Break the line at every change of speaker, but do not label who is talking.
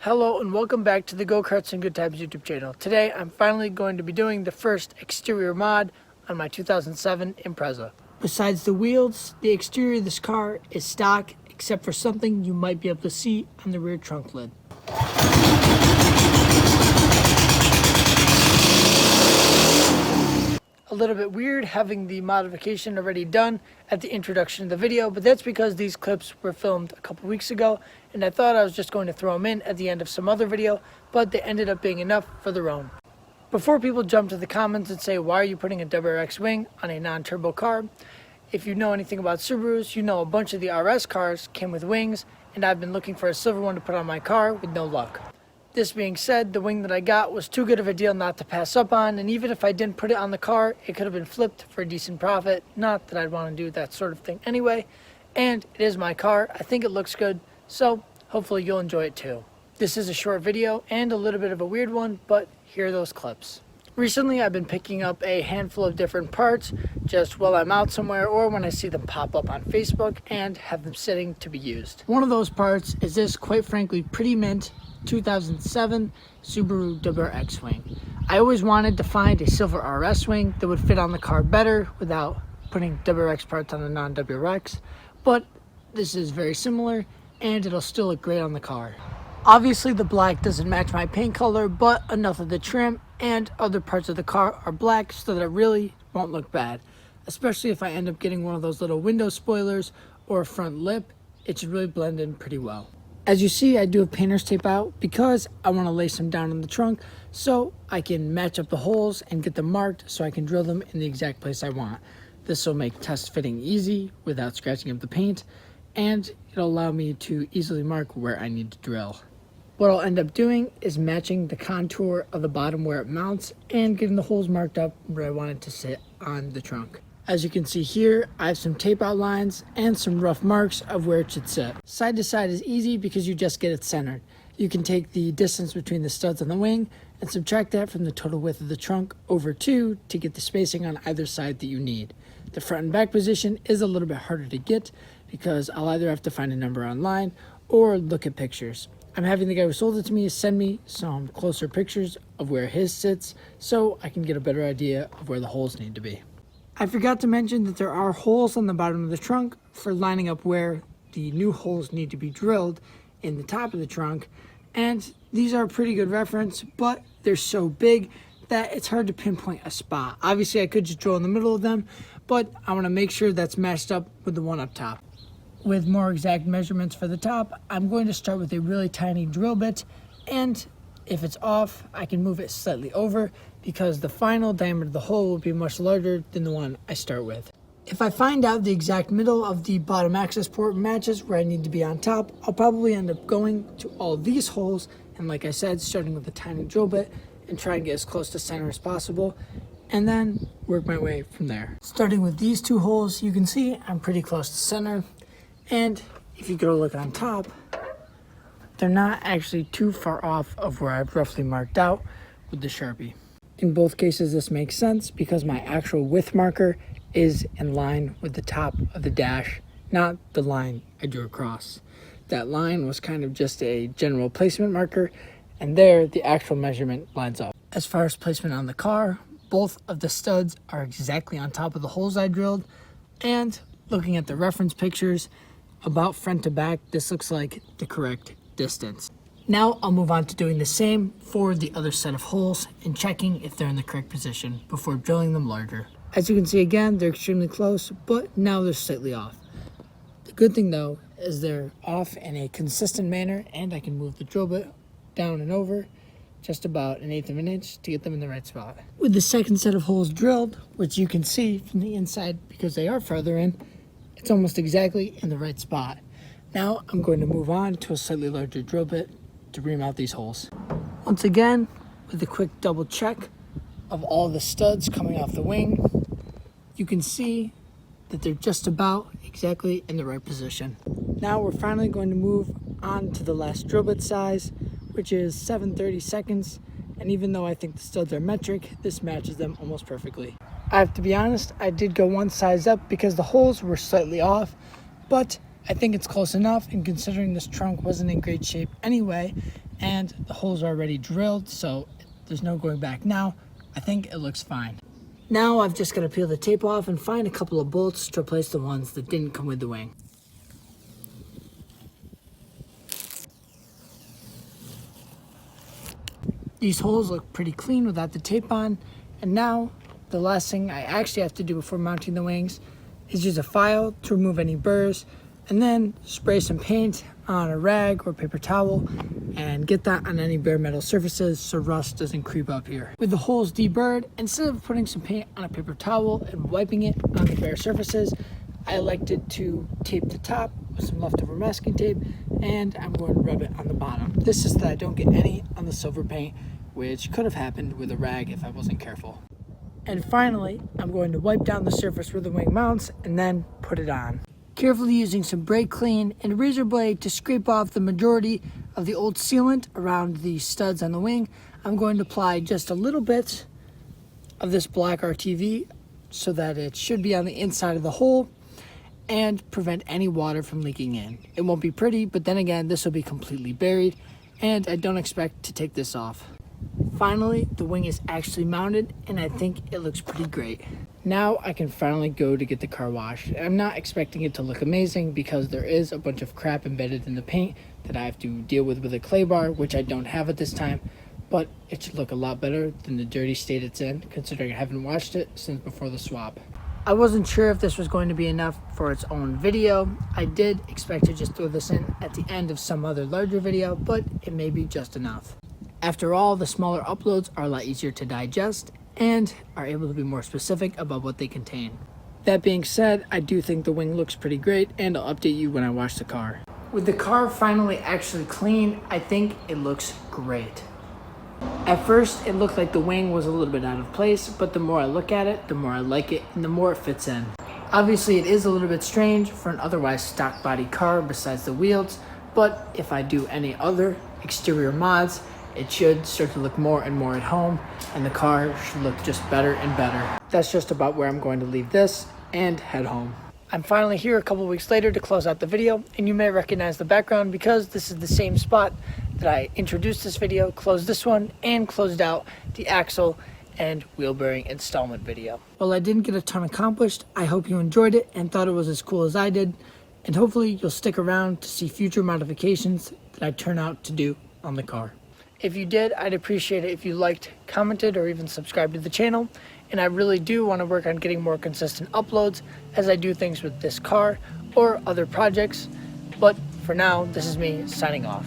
Hello and welcome back to the Go-Karts and Good Times YouTube channel. Today I'm finally going to be doing the first exterior mod on my 2007 Impreza. Besides the wheels, the exterior of this car is stock except for something you might be able to see on the rear trunk lid. A little bit weird having the modification already done at the introduction of the video, but that's because these clips were filmed a couple weeks ago and I thought I was just going to throw them in at the end of some other video, but they ended up being enough for their own. Before people jump to the comments and say, why are you putting a WRX wing on a non-turbo car? If you know anything about Subarus, you know a bunch of the RS cars came with wings, and I've been looking for a silver one to put on my car with no luck. This being said, the wing that I got was too good of a deal not to pass up on, and even if I didn't put it on the car, it could have been flipped for a decent profit. Not that I'd want to do that sort of thing anyway, and it is my car. I think it looks good, so hopefully you'll enjoy it too. This is a short video and a little bit of a weird one, but here are those clips. Recently, I've been picking up a handful of different parts just while I'm out somewhere or when I see them pop up on Facebook and have them sitting to be used. One of those parts is this, quite frankly, pretty mint 2007 Subaru WRX wing. I always wanted to find a silver RS wing that would fit on the car better without putting WRX parts on the non-WRX, but this is very similar and it'll still look great on the car. Obviously the black doesn't match my paint color, but enough of the trim and other parts of the car are black so that it really won't look bad. Especially if I end up getting one of those little window spoilers or a front lip, it should really blend in pretty well. As you see, I do have painter's tape out because I want to lace them down in the trunk so I can match up the holes and get them marked so I can drill them in the exact place I want. This will make test fitting easy without scratching up the paint, and it'll allow me to easily mark where I need to drill. What I'll end up doing is matching the contour of the bottom where it mounts and getting the holes marked up where I want it to sit on the trunk. As you can see here, I have some tape outlines and some rough marks of where it should sit. Side to side is easy because you just get it centered. You can take the distance between the studs on the wing and subtract that from the total width of the trunk over 2 to get the spacing on either side that you need. The front and back position is a little bit harder to get because I'll either have to find a number online or look at pictures. I'm having the guy who sold it to me send me some closer pictures of where his sits so I can get a better idea of where the holes need to be. I forgot to mention that there are holes on the bottom of the trunk for lining up where the new holes need to be drilled in the top of the trunk, and these are a pretty good reference, but they're so big that it's hard to pinpoint a spot. Obviously I could just drill in the middle of them, but I want to make sure that's matched up with the one up top. With more exact measurements for the top, I'm going to start with a really tiny drill bit, and if it's off, I can move it slightly over because the final diameter of the hole will be much larger than the one I start with. If I find out the exact middle of the bottom access port matches where I need to be on top, I'll probably end up going to all these holes and, like I said, starting with a tiny drill bit and try and get as close to center as possible and then work my way from there. Starting with these two holes, you can see I'm pretty close to center, and if you go look on top, they're not actually too far off of where I've roughly marked out with the Sharpie. In both cases, this makes sense because my actual width marker is in line with the top of the dash, not the line I drew across. That line was kind of just a general placement marker, and there the actual measurement lines up. As far as placement on the car, both of the studs are exactly on top of the holes I drilled, and looking at the reference pictures, about front to back, this looks like the correct distance. Now I'll move on to doing the same for the other set of holes and checking if they're in the correct position before drilling them larger. As you can see again, they're extremely close, but now they're slightly off. The good thing though is they're off in a consistent manner, and I can move the drill bit down and over just about 1/8 of an inch to get them in the right spot. With the second set of holes drilled, which you can see from the inside because they are farther in, it's almost exactly in the right spot. Now I'm going to move on to a slightly larger drill bit to ream out these holes. Once again, with a quick double check of all the studs coming off the wing, you can see that they're just about exactly in the right position. Now we're finally going to move on to the last drill bit size, which is 7/32, and even though I think the studs are metric, this matches them almost perfectly. I have to be honest, I did go one size up because the holes were slightly off, but I think it's close enough, and considering this trunk wasn't in great shape anyway, and the holes are already drilled, so there's no going back now. I think it looks fine. Now I've just got to peel the tape off and find a couple of bolts to replace the ones that didn't come with the wing. These holes look pretty clean without the tape on, and now the last thing I actually have to do before mounting the wings is use a file to remove any burrs, and then spray some paint on a rag or paper towel and get that on any bare metal surfaces so rust doesn't creep up here. With the holes deburred, instead of putting some paint on a paper towel and wiping it on the bare surfaces, I elected to tape the top with some leftover masking tape, and I'm going to rub it on the bottom. This is so that I don't get any on the silver paint, which could have happened with a rag if I wasn't careful. And finally, I'm going to wipe down the surface where the wing mounts and then put it on. Carefully using some brake clean and a razor blade to scrape off the majority of the old sealant around the studs on the wing, I'm going to apply just a little bit of this black RTV so that it should be on the inside of the hole and prevent any water from leaking in. It won't be pretty, but then again, this will be completely buried, and I don't expect to take this off. Finally, the wing is actually mounted, and I think it looks pretty great. Now I can finally go to get the car washed. I'm not expecting it to look amazing because there is a bunch of crap embedded in the paint that I have to deal with a clay bar, which I don't have at this time, but it should look a lot better than the dirty state it's in, considering I haven't washed it since before the swap. I wasn't sure if this was going to be enough for its own video. I did expect to just throw this in at the end of some other larger video, but it may be just enough. After all, the smaller uploads are a lot easier to digest and are able to be more specific about what they contain. That being said, I do think the wing looks pretty great, and I'll update you when I wash the car. With the car finally actually clean, I think it looks great. At first, it looked like the wing was a little bit out of place, but the more I look at it, the more I like it, and the more it fits in. Obviously, it is a little bit strange for an otherwise stock body car besides the wheels, but if I do any other exterior mods, it should start to look more and more at home, and the car should look just better and better. That's just about where I'm going to leave this and head home. I'm finally here a couple weeks later to close out the video, and you may recognize the background because this is the same spot that I introduced this video, closed this one, and closed out the axle and wheel bearing installment video. While I didn't get a ton accomplished, I hope you enjoyed it and thought it was as cool as I did, and hopefully you'll stick around to see future modifications that I turn out to do on the car. If you did, I'd appreciate it if you liked, commented, or even subscribed to the channel. And I really do want to work on getting more consistent uploads as I do things with this car or other projects. But for now, this is me signing off.